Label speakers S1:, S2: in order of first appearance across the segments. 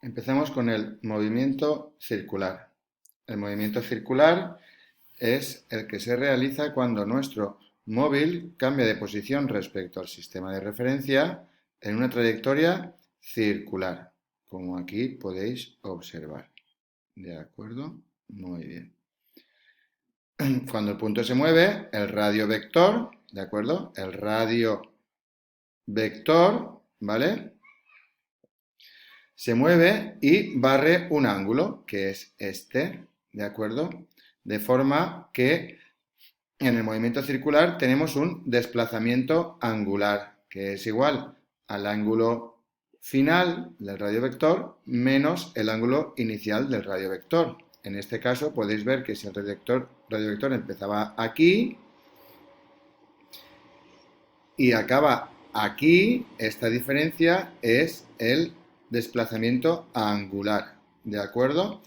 S1: Empezamos con el movimiento circular. El movimiento circular es el que se realiza cuando nuestro móvil cambia de posición respecto al sistema de referencia en una trayectoria circular, como aquí podéis observar. ¿De acuerdo? Muy bien. Cuando el punto se mueve, el radio vector, ¿de acuerdo? El radio vector, ¿vale? Se mueve y barre un ángulo, que es este, ¿de acuerdo? De forma que en el movimiento circular tenemos un desplazamiento angular, que es igual al ángulo final del radio vector menos el ángulo inicial del radio vector. En este caso podéis ver que si el radio vector empezaba aquí y acaba aquí, esta diferencia es el desplazamiento angular, ¿de acuerdo?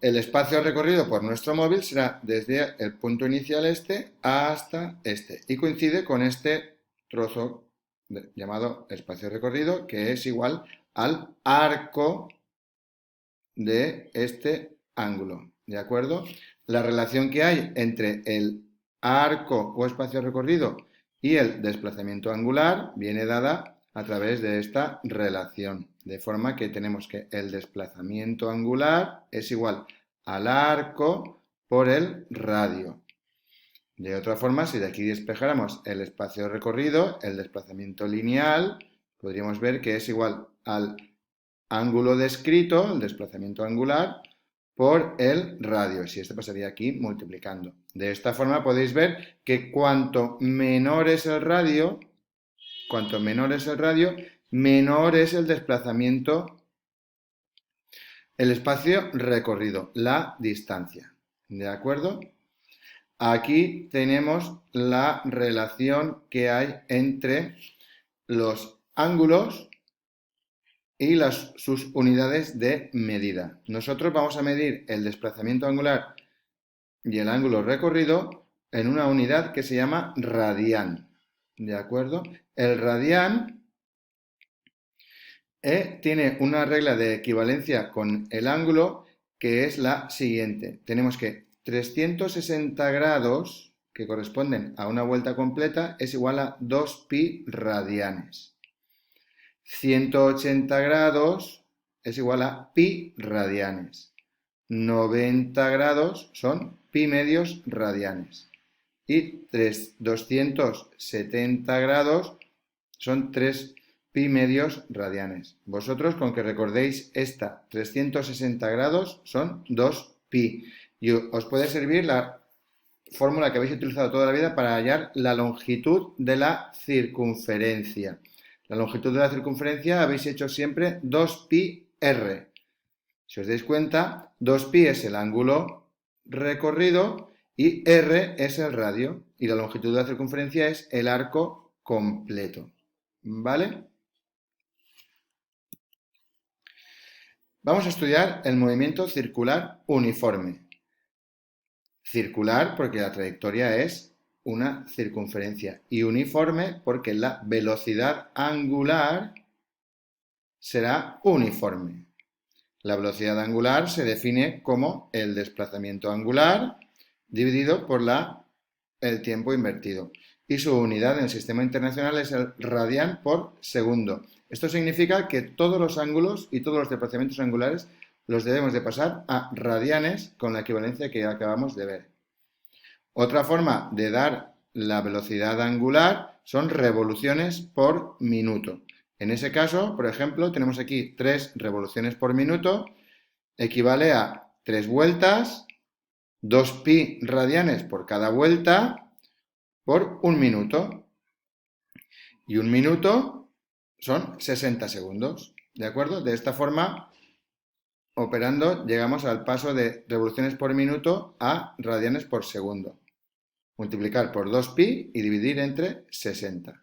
S1: El espacio recorrido por nuestro móvil será desde el punto inicial este hasta este y coincide con este trozo llamado espacio recorrido, que es igual al arco de este ángulo, ¿de acuerdo? La relación que hay entre el arco o espacio recorrido y el desplazamiento angular viene dada a través de esta relación, de forma que tenemos que el desplazamiento angular es igual al arco por el radio. De otra forma, si de aquí despejáramos el espacio recorrido, el desplazamiento lineal, podríamos ver que es igual al ángulo descrito, el desplazamiento angular, por el radio. Si este pasaría aquí multiplicando. De esta forma podéis ver que cuanto menor es el radio, menor es el desplazamiento, el espacio recorrido, la distancia. ¿De acuerdo? Aquí tenemos la relación que hay entre los ángulos y sus unidades de medida. Nosotros vamos a medir el desplazamiento angular y el ángulo recorrido en una unidad que se llama radián. ¿De acuerdo? El radián tiene una regla de equivalencia con el ángulo que es la siguiente. Tenemos que 360 grados, que corresponden a una vuelta completa, es igual a 2pi radianes. 180 grados es igual a pi radianes. 90 grados son pi medios radianes. Y 270 grados son 3 pi medios radianes. Vosotros, con que recordéis esta 360 grados, son 2 pi. Y os puede servir la fórmula que habéis utilizado toda la vida para hallar la longitud de la circunferencia. La longitud de la circunferencia habéis hecho siempre 2pi r. Si os dais cuenta, 2pi es el ángulo recorrido y r es el radio. Y la longitud de la circunferencia es el arco completo. ¿Vale? Vamos a estudiar el movimiento circular uniforme. Circular porque la trayectoria es una circunferencia y uniforme porque la velocidad angular será uniforme. La velocidad angular se define como el desplazamiento angular dividido por el tiempo invertido. Y su unidad en el sistema internacional es el radián por segundo. Esto significa que todos los ángulos y todos los desplazamientos angulares los debemos de pasar a radianes con la equivalencia que acabamos de ver. Otra forma de dar la velocidad angular son revoluciones por minuto. En ese caso, por ejemplo, tenemos aquí 3 revoluciones por minuto, equivale a 3 vueltas, 2pi radianes por cada vuelta, por un minuto. Y un minuto son 60 segundos, ¿de acuerdo? De esta forma, operando, llegamos al paso de revoluciones por minuto a radianes por segundo. Multiplicar por 2pi y dividir entre 60.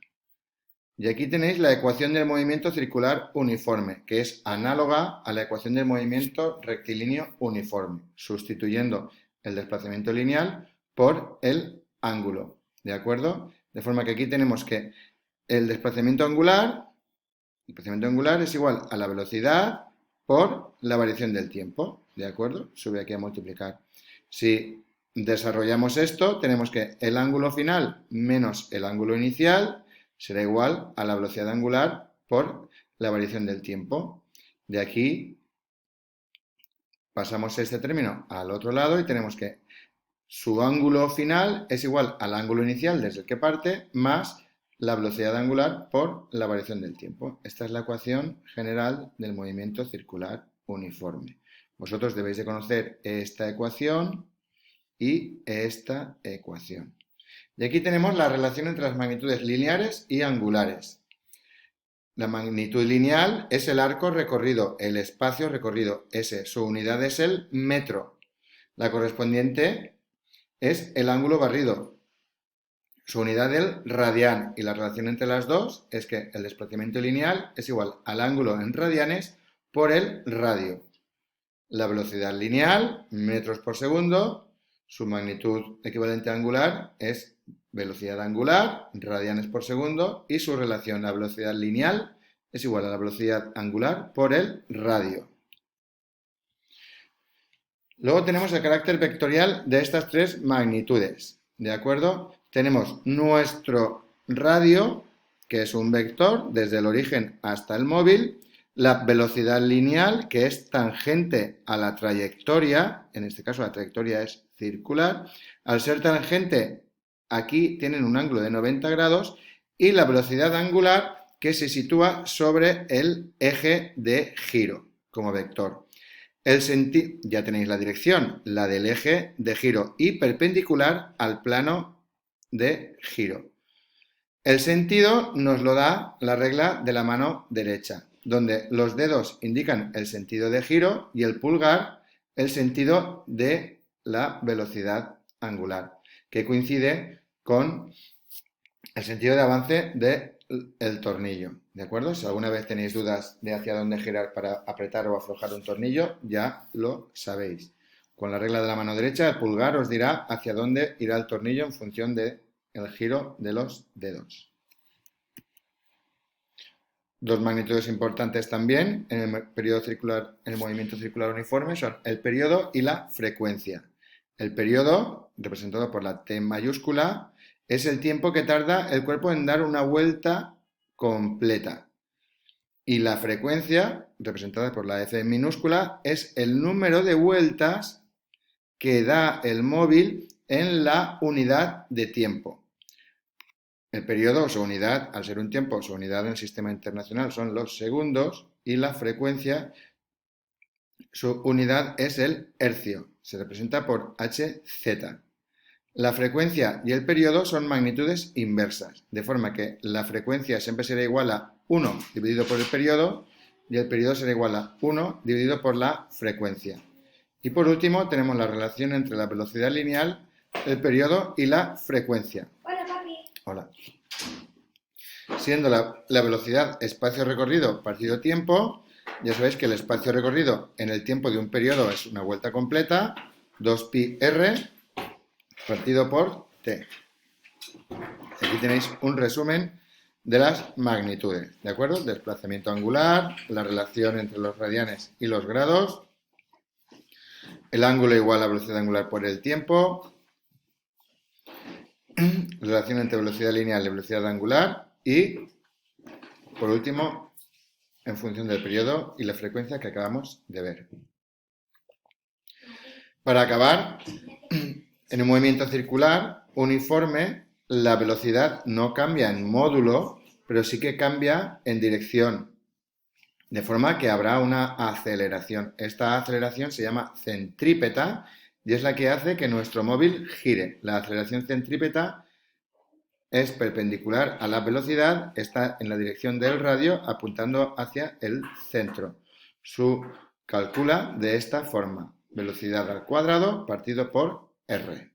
S1: Y aquí tenéis la ecuación del movimiento circular uniforme, que es análoga a la ecuación del movimiento rectilíneo uniforme, sustituyendo el desplazamiento lineal por el ángulo, ¿de acuerdo? De forma que aquí tenemos que el desplazamiento angular es igual a la velocidad por la variación del tiempo, ¿de acuerdo? Sube aquí a multiplicar. Si desarrollamos esto, tenemos que el ángulo final menos el ángulo inicial será igual a la velocidad angular por la variación del tiempo. De aquí pasamos este término al otro lado y tenemos que su ángulo final es igual al ángulo inicial desde el que parte más la velocidad angular por la variación del tiempo. Esta es la ecuación general del movimiento circular uniforme. Vosotros debéis de conocer esta ecuación y esta ecuación. Y aquí tenemos la relación entre las magnitudes lineares y angulares. La magnitud lineal es el arco recorrido, el espacio recorrido, S. Su unidad es el metro. La correspondiente es el ángulo barrido. Su unidad el radián. Y la relación entre las dos es que el desplazamiento lineal es igual al ángulo en radianes por el radio. La velocidad lineal, metros por segundo, su magnitud equivalente angular es velocidad angular, radianes por segundo, y su relación, la velocidad lineal, es igual a la velocidad angular por el radio. Luego tenemos el carácter vectorial de estas tres magnitudes, ¿de acuerdo? Tenemos nuestro radio, que es un vector desde el origen hasta el móvil, la velocidad lineal, que es tangente a la trayectoria, en este caso la trayectoria es circular. Al ser tangente, aquí tienen un ángulo de 90 grados, y la velocidad angular, que se sitúa sobre el eje de giro, como vector. Ya tenéis la dirección, la del eje de giro, y perpendicular al plano de giro. El sentido nos lo da la regla de la mano derecha, donde los dedos indican el sentido de giro y el pulgar el sentido de la velocidad angular, que coincide con el sentido de avance del tornillo, ¿de acuerdo? Si alguna vez tenéis dudas de hacia dónde girar para apretar o aflojar un tornillo, ya lo sabéis. Con la regla de la mano derecha, el pulgar os dirá hacia dónde irá el tornillo en función del giro de los dedos. Dos magnitudes importantes también en el periodo circular, en el movimiento circular uniforme son el periodo y la frecuencia. El periodo, representado por la T mayúscula, es el tiempo que tarda el cuerpo en dar una vuelta completa. Y la frecuencia, representada por la F minúscula, es el número de vueltas que da el móvil en la unidad de tiempo. El periodo o su unidad, al ser un tiempo, su unidad en el sistema internacional son los segundos, y la frecuencia, su unidad es el hercio, se representa por Hz. La frecuencia y el periodo son magnitudes inversas, de forma que la frecuencia siempre será igual a 1 dividido por el periodo y el periodo será igual a 1 dividido por la frecuencia. Y por último tenemos la relación entre la velocidad lineal, el periodo y la frecuencia.
S2: Hola, papi.
S1: Hola. Siendo la velocidad espacio recorrido partido tiempo, ya sabéis que el espacio recorrido en el tiempo de un periodo es una vuelta completa, 2πr partido por t. Aquí tenéis un resumen de las magnitudes, ¿de acuerdo? Desplazamiento angular, la relación entre los radianes y los grados, el ángulo igual a velocidad angular por el tiempo, relación entre velocidad lineal y velocidad angular y, por último, en función del periodo y la frecuencia que acabamos de ver. Para acabar, en un movimiento circular uniforme, la velocidad no cambia en módulo, pero sí que cambia en dirección, de forma que habrá una aceleración. Esta aceleración se llama centrípeta y es la que hace que nuestro móvil gire. La aceleración centrípeta es perpendicular a la velocidad, está en la dirección del radio apuntando hacia el centro. Calcula de esta forma: velocidad al cuadrado partido por r.